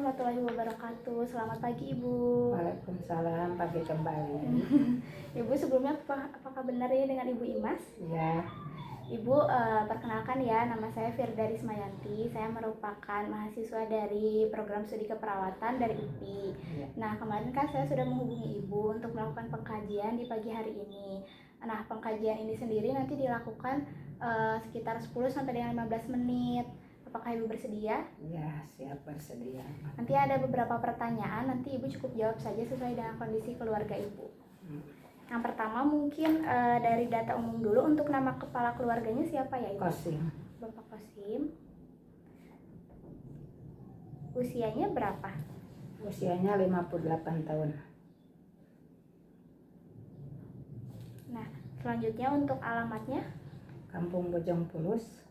warahmatullahi wabarakatuh. Selamat pagi Ibu. Waalaikumsalam, pagi kembali. Ibu sebelumnya apakah benar ya dengan Ibu Imas? Ya, Ibu, perkenalkan ya, nama saya Firda Rismayanti. Saya merupakan mahasiswa dari program studi keperawatan dari UPI. ya. Nah, kemarin kan saya sudah menghubungi Ibu untuk melakukan pengkajian di pagi hari ini. Nah, pengkajian ini sendiri nanti dilakukan sekitar 10 sampai dengan 15 menit. Apakah Ibu bersedia? Ya, siap bersedia. Nanti ada beberapa pertanyaan, nanti Ibu cukup jawab saja sesuai dengan kondisi keluarga Ibu. Yang pertama mungkin dari data umum dulu, untuk nama kepala keluarganya siapa ya Ibu? Kosim, Bapak Kosim. Usianya berapa? usianya 58 tahun. Nah, selanjutnya untuk alamatnya? Kampung Bojong Pulus,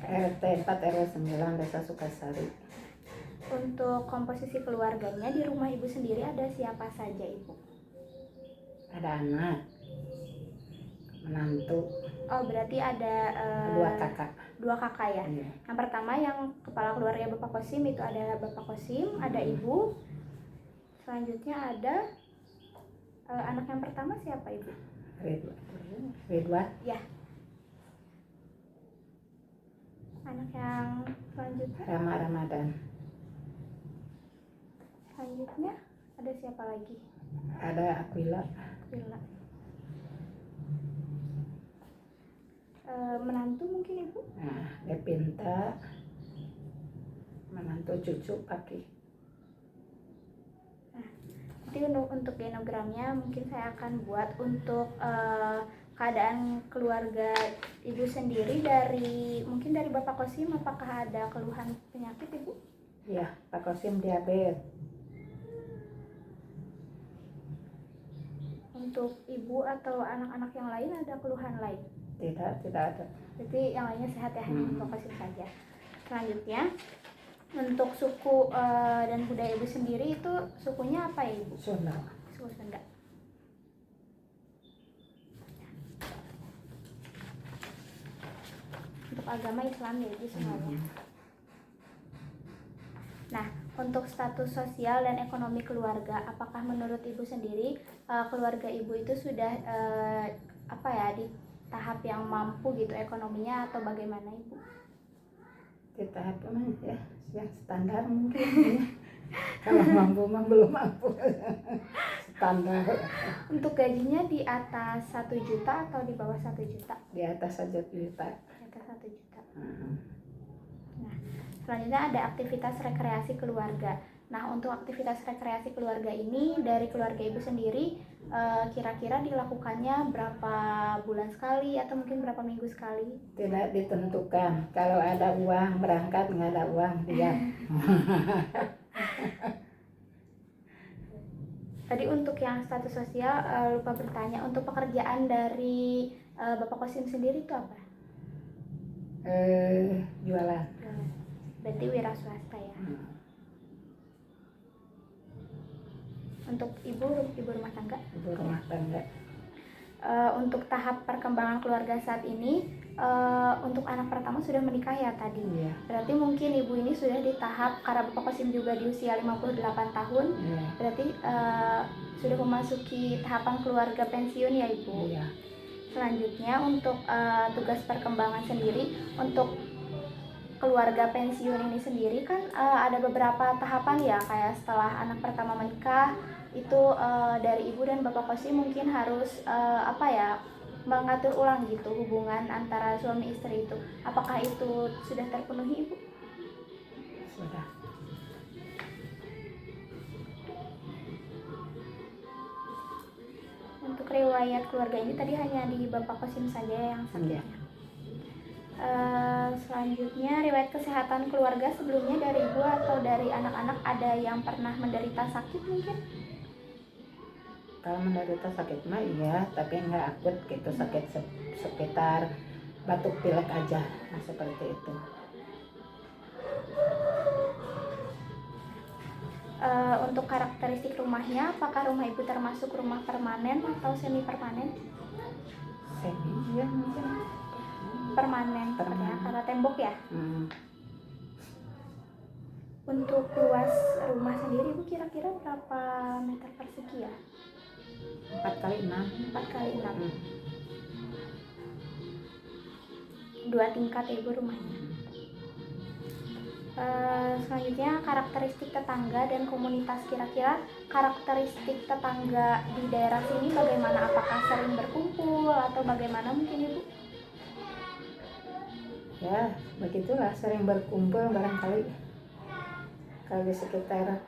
RT 4 RW 9 Desa Sukasari. Untuk komposisi keluarganya di rumah Ibu sendiri ada siapa saja Ibu? Ada anak, menantu, Oh, berarti ada dua kakak. ya. Iya. Yang pertama yang kepala keluarga Bapak Kosim itu ada Bapak Kosim, ada Ibu. Selanjutnya ada anak yang pertama siapa Ibu? Ridwan, Ya. Anak yang selanjutnya? Rama Ramadan, Selanjutnya ada siapa lagi? ada Aquila, Bila. Menantu mungkin Ibu? nah, Depinta, menantu cucu Paki. Nanti untuk genogramnya mungkin saya akan buat untuk keadaan keluarga Ibu sendiri mungkin dari Bapak Kosim, apakah ada keluhan penyakit Ibu? Ya, Pak Kosim diabetes. Untuk Ibu atau anak-anak yang lain ada keluhan lain? Tidak ada. Jadi yang lainnya sehat ya, hanya Bapak Kosim saja. Selanjutnya untuk suku dan budaya Ibu sendiri itu sukunya apa ya Ibu? Sunda. Suku Sunda. Untuk agama Islam ya Ibu semuanya. Nah, untuk status sosial dan ekonomi keluarga, apakah menurut Ibu sendiri keluarga Ibu itu sudah di tahap yang mampu gitu ekonominya, atau bagaimana Ibu? Di tahap ya standar mungkin. Kalau mampu mah belum mampu. Standar. Untuk gajinya di atas 1 juta atau di bawah 1 juta? Di atas 1 juta. Di atas 1 juta. Nah, selanjutnya ada aktivitas rekreasi keluarga. Nah, untuk aktivitas rekreasi keluarga ini dari keluarga Ibu sendiri kira-kira dilakukannya berapa bulan sekali atau mungkin berapa minggu sekali? Tidak ditentukan. Kalau ada uang berangkat, nggak ada uang diam. Tadi untuk yang status sosial lupa bertanya, untuk pekerjaan dari Bapak Kosim sendiri itu apa? Jualan. Berarti wira swasta ya. Untuk ibu rumah tangga? Ibu rumah tangga. Untuk tahap perkembangan keluarga saat ini, untuk anak pertama sudah menikah ya tadi. Iya. Berarti mungkin ibu ini sudah di tahap, karena Bapak Kosim juga di usia 58 tahun. Iya. Berarti sudah memasuki tahapan keluarga pensiun ya Ibu. Iya. Selanjutnya untuk tugas perkembangan sendiri, untuk keluarga pensiun ini sendiri kan ada beberapa tahapan ya, kayak setelah anak pertama menikah itu dari Ibu dan Bapak Kosim mungkin harus mengatur ulang gitu hubungan antara suami istri itu. Apakah itu sudah terpenuhi Ibu? Sudah. Untuk riwayat keluarga ini tadi hanya di Bapak Kosim saja yang sakitnya. Selanjutnya riwayat kesehatan keluarga sebelumnya dari Ibu atau dari anak-anak ada yang pernah menderita sakit mungkin? Kalau menderita sakit mah iya, tapi nggak akut gitu, sakit sekitar batuk pilek aja, nah seperti itu. Untuk karakteristik rumahnya, apakah rumah Ibu termasuk rumah permanen atau semi permanen? Semi ya mungkin. permanen sepertinya Permanen. karena tembok ya. Hmm. Untuk luas rumah sendiri ibu kira-kira berapa meter persegi ya? 4x6. 4x6. Hmm. 2 tingkat ya ibu rumahnya. Selanjutnya karakteristik tetangga dan komunitas, kira-kira karakteristik tetangga di daerah sini bagaimana? Apakah sering berkumpul atau bagaimana mungkin ibu? Ya begitulah, sering berkumpul barangkali kalau di sekitar.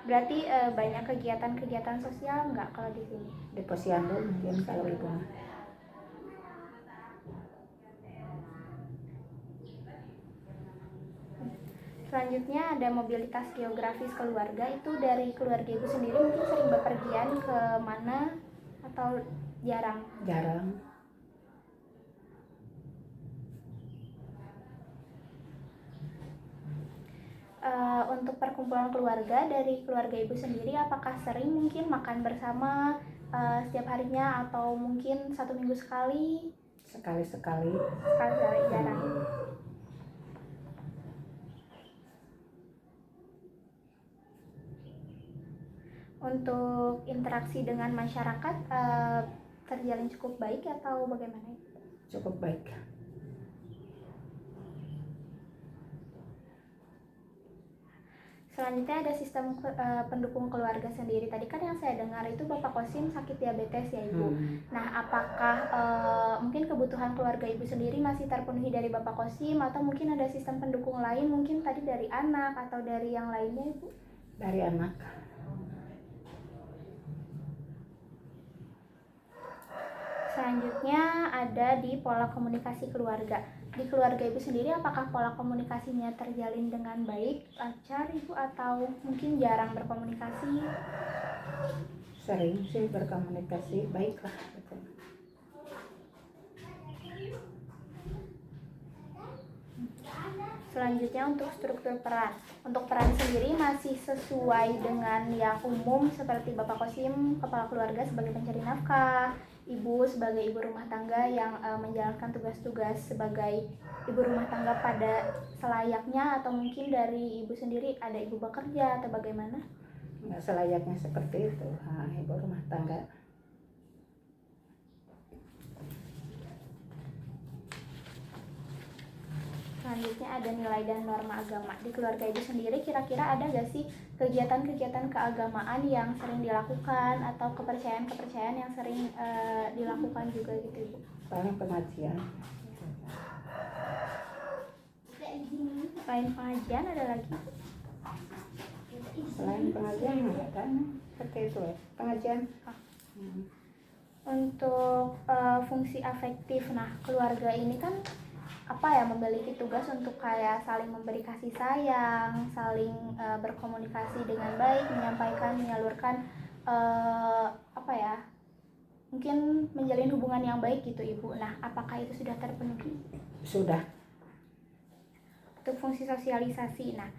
Berarti banyak kegiatan-kegiatan sosial nggak kalau di sini? Di Posyandu mungkin kalau ibu. Selanjutnya ada mobilitas geografis keluarga, itu dari keluarga ibu sendiri mungkin sering bepergian ke mana atau jarang? Jarang. Untuk perkumpulan keluarga dari keluarga ibu sendiri apakah sering mungkin makan bersama setiap harinya atau mungkin 1 minggu sekali? Sekali-sekali. Sekali-sekali, jarang. Untuk interaksi dengan masyarakat terjalin cukup baik atau bagaimana? Cukup baik. Selanjutnya ada sistem pendukung keluarga sendiri. Tadi kan yang saya dengar itu Bapak Kosim sakit diabetes ya Ibu. Nah, apakah mungkin kebutuhan keluarga Ibu sendiri masih terpenuhi dari Bapak Kosim atau mungkin ada sistem pendukung lain mungkin tadi dari anak atau dari yang lainnya Ibu? Dari anak. Selanjutnya ada di pola komunikasi keluarga. Di keluarga Ibu sendiri apakah pola komunikasinya terjalin dengan baik, lancar Ibu, atau mungkin jarang berkomunikasi? Sering sih berkomunikasi, baiklah gitu. Selanjutnya untuk struktur peran. Untuk peran sendiri masih sesuai dengan yang umum seperti Bapak Kosim, kepala keluarga sebagai pencari nafkah, Ibu sebagai ibu rumah tangga yang menjalankan tugas-tugas sebagai ibu rumah tangga pada selayaknya, atau mungkin dari Ibu sendiri ada ibu bekerja atau bagaimana? Nggak selayaknya seperti itu, ibu rumah tangga. Selanjutnya ada nilai dan norma agama. Di keluarga Ibu sendiri kira-kira ada gak sih kegiatan-kegiatan keagamaan yang sering dilakukan atau kepercayaan-kepercayaan yang sering dilakukan juga gitu Ibu? Paling pengajian. Selain pengajian ada lagi? Selain pengajian ada seperti itu ya, pengajian. Untuk fungsi afektif, nah keluarga ini kan memiliki tugas untuk kayak saling memberi kasih sayang, saling berkomunikasi dengan baik, menyampaikan, menyalurkan mungkin menjalin hubungan yang baik gitu Ibu. Nah, apakah itu sudah terpenuhi? Sudah. Untuk fungsi sosialisasi, nah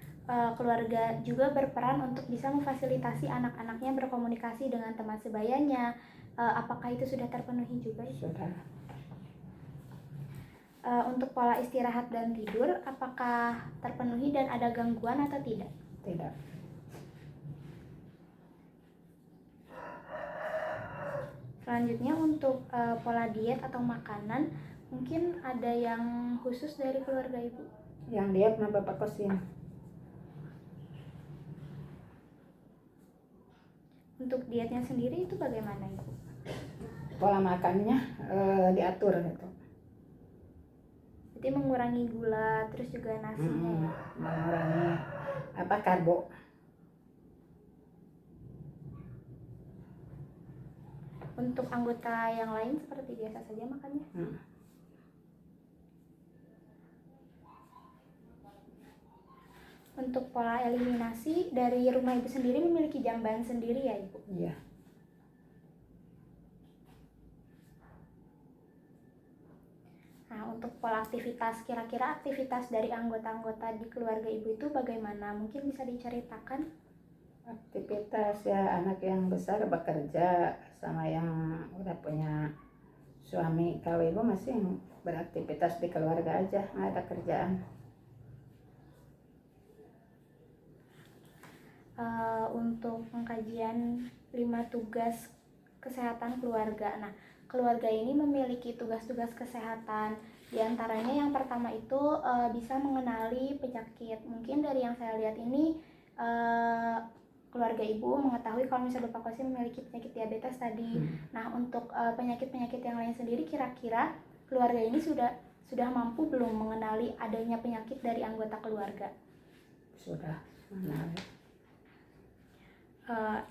keluarga juga berperan untuk bisa memfasilitasi anak-anaknya berkomunikasi dengan teman sebayanya. Apakah itu sudah terpenuhi juga? Sudah. Untuk pola istirahat dan tidur, apakah terpenuhi dan ada gangguan atau tidak? Tidak. Selanjutnya untuk pola diet atau makanan, mungkin ada yang khusus dari keluarga Ibu? Yang diet mah Bapak Kosim. Untuk dietnya sendiri itu bagaimana Ibu? Pola makannya diatur gitu. Jadi mengurangi gula, terus juga nasinya ya? Mengurangi karbo. Untuk anggota yang lain seperti biasa saja makannya? Untuk pola eliminasi dari rumah Ibu sendiri memiliki jamban sendiri ya Ibu? Iya. Nah, untuk pola aktivitas, kira-kira aktivitas dari anggota-anggota di keluarga Ibu itu bagaimana? Mungkin bisa diceritakan? Aktivitas ya, anak yang besar bekerja sama yang udah punya Suami kalau ibu masih beraktivitas di keluarga aja, nggak ada kerjaan. Untuk pengkajian 5 tugas kesehatan keluarga. Nah, keluarga ini memiliki tugas-tugas kesehatan. Di antaranya yang pertama itu bisa mengenali penyakit. Mungkin dari yang saya lihat ini keluarga ibu mengetahui kalau misalnya Bapak Kosim memiliki penyakit diabetes tadi. Nah, untuk penyakit-penyakit yang lain sendiri, kira-kira keluarga ini sudah mampu belum mengenali adanya penyakit dari anggota keluarga? Sudah mengenali.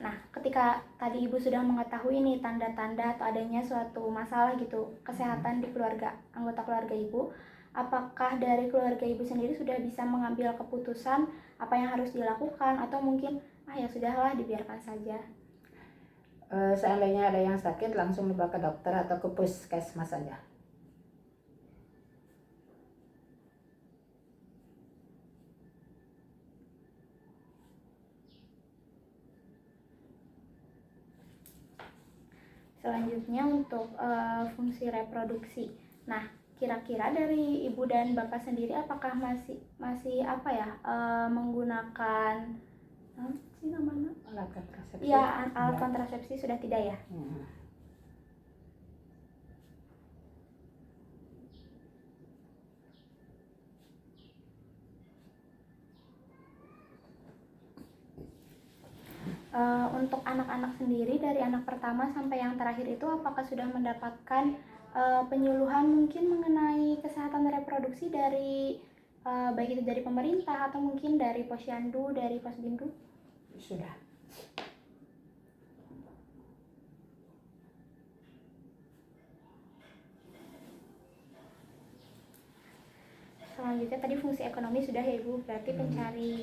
Nah, ketika tadi ibu sudah mengetahui nih tanda-tanda atau adanya suatu masalah gitu kesehatan di keluarga, anggota keluarga ibu, apakah dari keluarga ibu sendiri sudah bisa mengambil keputusan apa yang harus dilakukan, atau mungkin ya sudahlah dibiarkan saja? Seandainya ada yang sakit langsung dibawa ke dokter atau ke puskesmas saja. Selanjutnya untuk fungsi reproduksi. Nah, kira-kira dari ibu dan bapak sendiri apakah masih apa ya, menggunakan apa sih namanya? Alat kontrasepsi. Ya, alat kontrasepsi sudah tidak ya? Untuk anak-anak sendiri, dari anak pertama sampai yang terakhir itu apakah sudah mendapatkan penyuluhan mungkin mengenai kesehatan reproduksi dari baik itu dari pemerintah atau mungkin dari Posyandu, dari Posbindu? Sudah. Selanjutnya tadi fungsi ekonomi sudah ya Ibu, berarti pencari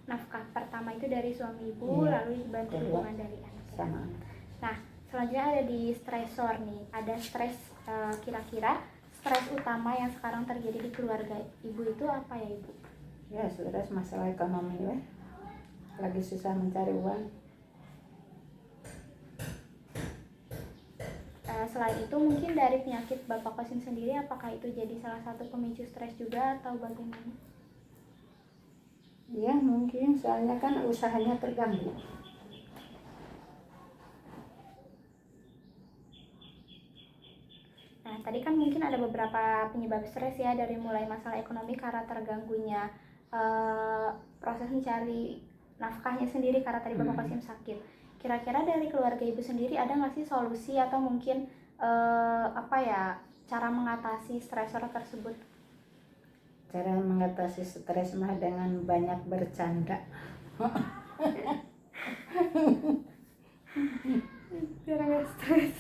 nafkah pertama itu dari suami ibu, lalu dibantu dukungan dari anak. Sama. Nah, selanjutnya ada di stresor nih, ada stres. Kira-kira stres utama yang sekarang terjadi di keluarga ibu itu apa ya Ibu? Ya, stres masalah ekonomi ya, lagi susah mencari uang. Selain itu mungkin dari penyakit Bapak Kosim sendiri, apakah itu jadi salah satu pemicu stres juga atau bagaimana? Ya mungkin, soalnya kan usahanya terganggu. Nah, tadi kan mungkin ada beberapa penyebab stres ya, dari mulai masalah ekonomi karena terganggunya proses mencari nafkahnya sendiri karena tadi Bapak Kosim sakit. Kira-kira dari keluarga ibu sendiri ada nggak sih solusi atau mungkin cara mengatasi stresor tersebut? Cara mengatasi stres mah dengan banyak bercanda. Biar nggak stres.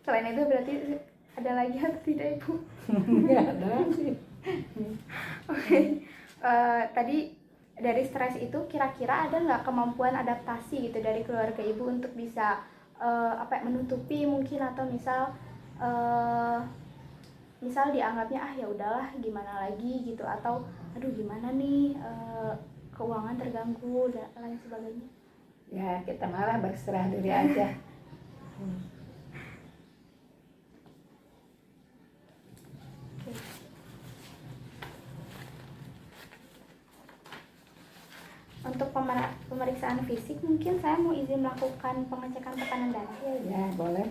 Selain itu berarti ada lagi atau tidak Ibu? Nggak ada sih. Oke. Tadi dari stres itu kira-kira ada nggak kemampuan adaptasi gitu dari keluarga ibu untuk bisa menutupi mungkin, atau misal dianggapnya ya udahlah gimana lagi gitu, atau aduh gimana nih keuangan terganggu dan lain sebagainya? Ya kita malah berserah diri aja. Untuk pemeriksaan fisik mungkin saya mau izin melakukan pengecekan tekanan darah ya? Ya boleh.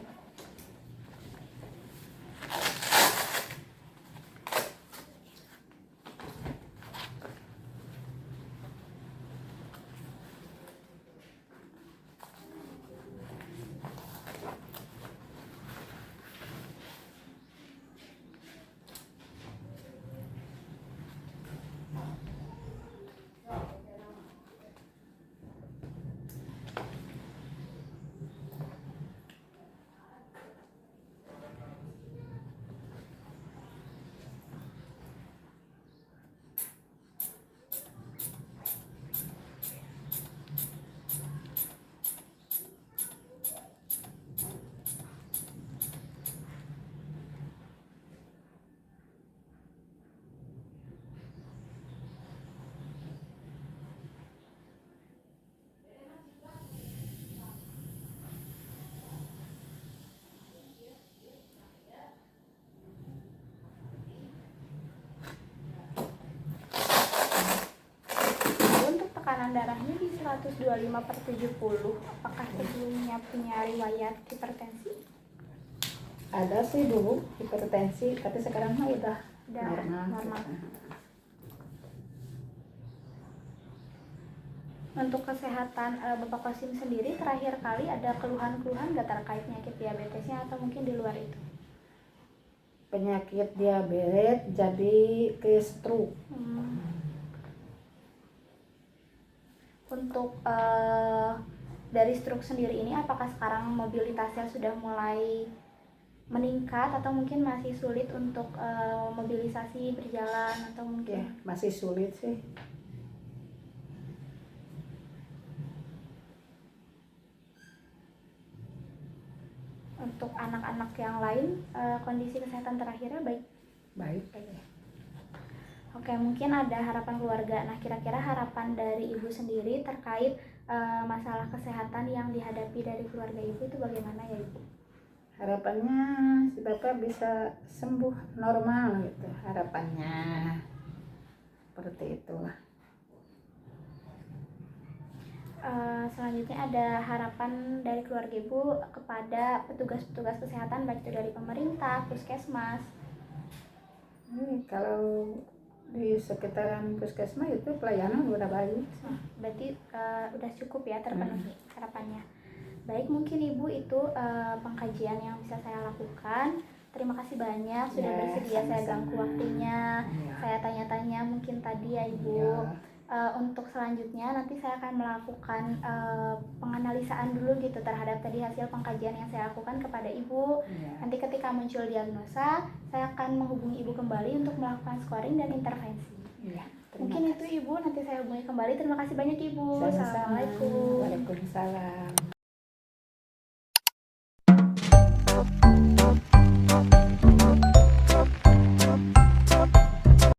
tekanan darahnya di 125/70. Apakah sebelumnya punya riwayat hipertensi? Ada sih dulu hipertensi, tapi sekarang mah udah Normal. Untuk kesehatan Bapak Kosim sendiri terakhir kali ada keluhan-keluhan nggak terkait penyakit diabetesnya atau mungkin di luar itu? Penyakit diabetes jadi ke stroke. Untuk dari stroke sendiri ini apakah sekarang mobilitasnya sudah mulai meningkat atau mungkin masih sulit untuk mobilisasi berjalan atau Ya, mungkin masih sulit sih. untuk anak-anak yang lain kondisi kesehatan terakhirnya baik? Baik. Oke, mungkin ada harapan keluarga. Nah, kira-kira harapan dari ibu sendiri terkait masalah kesehatan yang dihadapi dari keluarga ibu itu bagaimana ya ibu? Harapannya si bapak bisa sembuh normal gitu, harapannya seperti itulah. Selanjutnya ada harapan dari keluarga ibu kepada petugas-petugas kesehatan baik itu dari pemerintah, puskesmas. Kalau di sekitaran puskesmas itu pelayanan udah baik. Berarti udah cukup ya terpenuhi harapannya. Baik, mungkin ibu itu pengkajian yang bisa saya lakukan. Terima kasih banyak sudah bersedia saya ganggu waktunya. Saya tanya-tanya mungkin tadi ya ibu. Untuk selanjutnya nanti saya akan melakukan penganalisaan dulu gitu terhadap tadi hasil pengkajian yang saya lakukan kepada ibu. Nanti ketika muncul diagnosa, saya akan menghubungi ibu kembali untuk melakukan scoring dan intervensi. Mungkin itu ibu, nanti saya hubungi kembali. Terima kasih banyak ibu. Sama-sama. Assalamualaikum. Waalaikumsalam.